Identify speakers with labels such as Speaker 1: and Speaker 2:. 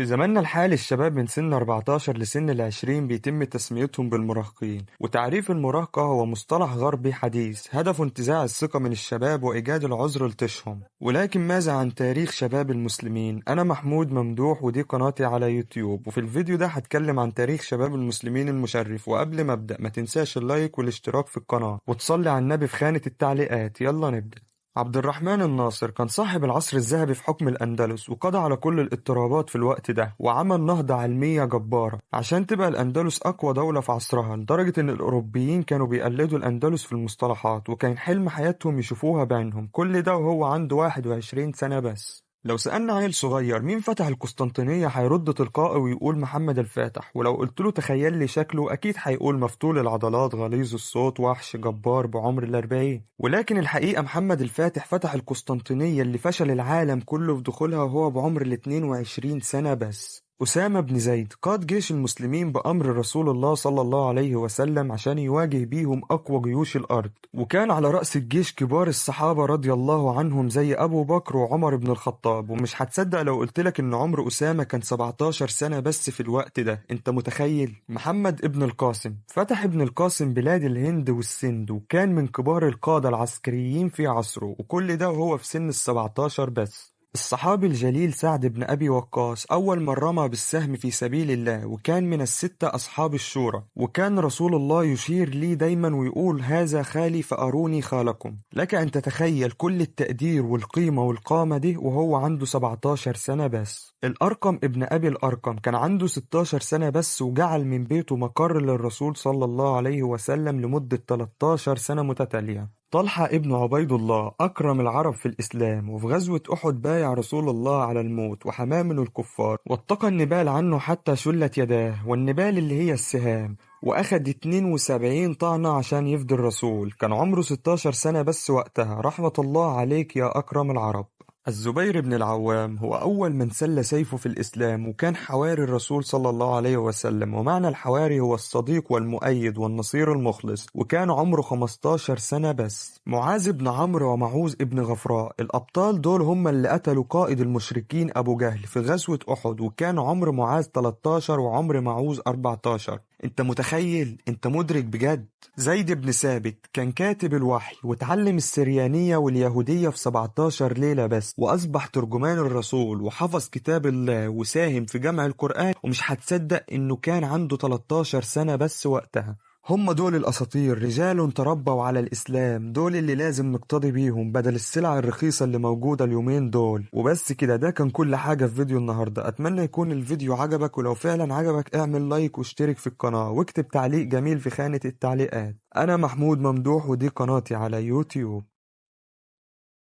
Speaker 1: في زماننا الحالي الشباب من سن 14 لسن العشرين بيتم تسميتهم بالمراهقين، وتعريف المراهقة هو مصطلح غربي حديث هدفه انتزاع الثقة من الشباب وإيجاد العذر لطيشهم. ولكن ماذا عن تاريخ شباب المسلمين؟ أنا محمود ممدوح ودي قناتي على يوتيوب، وفي الفيديو ده هتكلم عن تاريخ شباب المسلمين المشرف. وقبل ما أبدأ ما تنساش اللايك والاشتراك في القناة وتصلي على النبي في خانة التعليقات. يلا نبدأ. عبد الرحمن الناصر كان صاحب العصر الذهبي في حكم الأندلس، وقضى على كل الاضطرابات في الوقت ده، وعمل نهضة علمية جبارة عشان تبقى الأندلس أقوى دولة في عصرها، لدرجة إن الأوروبيين كانوا بيقلدوا الأندلس في المصطلحات، وكان حلم حياتهم يشوفوها بعينهم. كل ده وهو عنده 21 سنة بس. لو سألنا عيل صغير مين فتح القسطنطينية هيرد تلقائي ويقول محمد الفاتح، ولو قلت له تخيل لي شكله أكيد هيقول مفتول العضلات غليظ الصوت وحش جبار بعمر الأربعين. ولكن الحقيقة محمد الفاتح فتح القسطنطينية اللي فشل العالم كله في دخولها وهو بعمر 22 سنة بس. أسامة بن زيد قاد جيش المسلمين بأمر رسول الله صلى الله عليه وسلم عشان يواجه بيهم أقوى جيوش الأرض، وكان على رأس الجيش كبار الصحابة رضي الله عنهم زي أبو بكر وعمر بن الخطاب. ومش هتصدق لو قلتلك إن عمر أسامة كان 17 سنة بس في الوقت ده. أنت متخيل؟ محمد ابن القاسم فتح ابن القاسم بلاد الهند والسند، وكان من كبار القادة العسكريين في عصره، وكل ده وهو في سن ال17 بس. الصحابي الجليل سعد بن أبي وقاص أول من رمى بالسهم في سبيل الله، وكان من الستة أصحاب الشورى، وكان رسول الله يشير لي دايما ويقول هذا خالي فأروني خالكم. لك أن تتخيل كل التقدير والقيمة والقامة دي وهو عنده 17 سنة بس. الأرقم ابن أبي الأرقم كان عنده 16 سنة بس، وجعل من بيته مقر للرسول صلى الله عليه وسلم لمدة 13 سنة متتالية. طلحة ابن عبيد الله أكرم العرب في الإسلام، وفي غزوة أحد بايع رسول الله على الموت وحماه من الكفار، واتقى النبال عنه حتى شلت يداه، والنبال اللي هي السهام، وأخد 72 طعنة عشان يفدي الرسول. كان عمره 16 سنة بس وقتها. رحمة الله عليك يا أكرم العرب. الزبير بن العوام هو أول من سل سيفه في الإسلام، وكان حواري الرسول صلى الله عليه وسلم، ومعنى الحواري هو الصديق والمؤيد والنصير المخلص، وكان عمره 15 سنة بس. معاذ بن عمرو ومعوذ بن غفراء الأبطال دول هم اللي قتلوا قائد المشركين أبو جهل في غزوة أحد، وكان عمر معاذ 13 وعمر معوذ 14. انت متخيل؟ انت مدرك بجد؟ زيد بن ثابت كان كاتب الوحي، وتعلم السريانية واليهودية في 17 ليلة بس، وأصبح ترجمان الرسول وحفظ كتاب الله وساهم في جمع القرآن، ومش هتصدق إنه كان عنده 13 سنة بس وقتها. هم دول الأساطير، رجال تربوا على الإسلام، دول اللي لازم نقتدي بيهم بدل السلع الرخيصة اللي موجودة اليومين دول. وبس كده، ده كان كل حاجة في فيديو النهاردة. أتمنى يكون الفيديو عجبك، ولو فعلا عجبك اعمل لايك واشترك في القناة واكتب تعليق جميل في خانة التعليقات. أنا محمود ممدوح ودي قناتي على يوتيوب.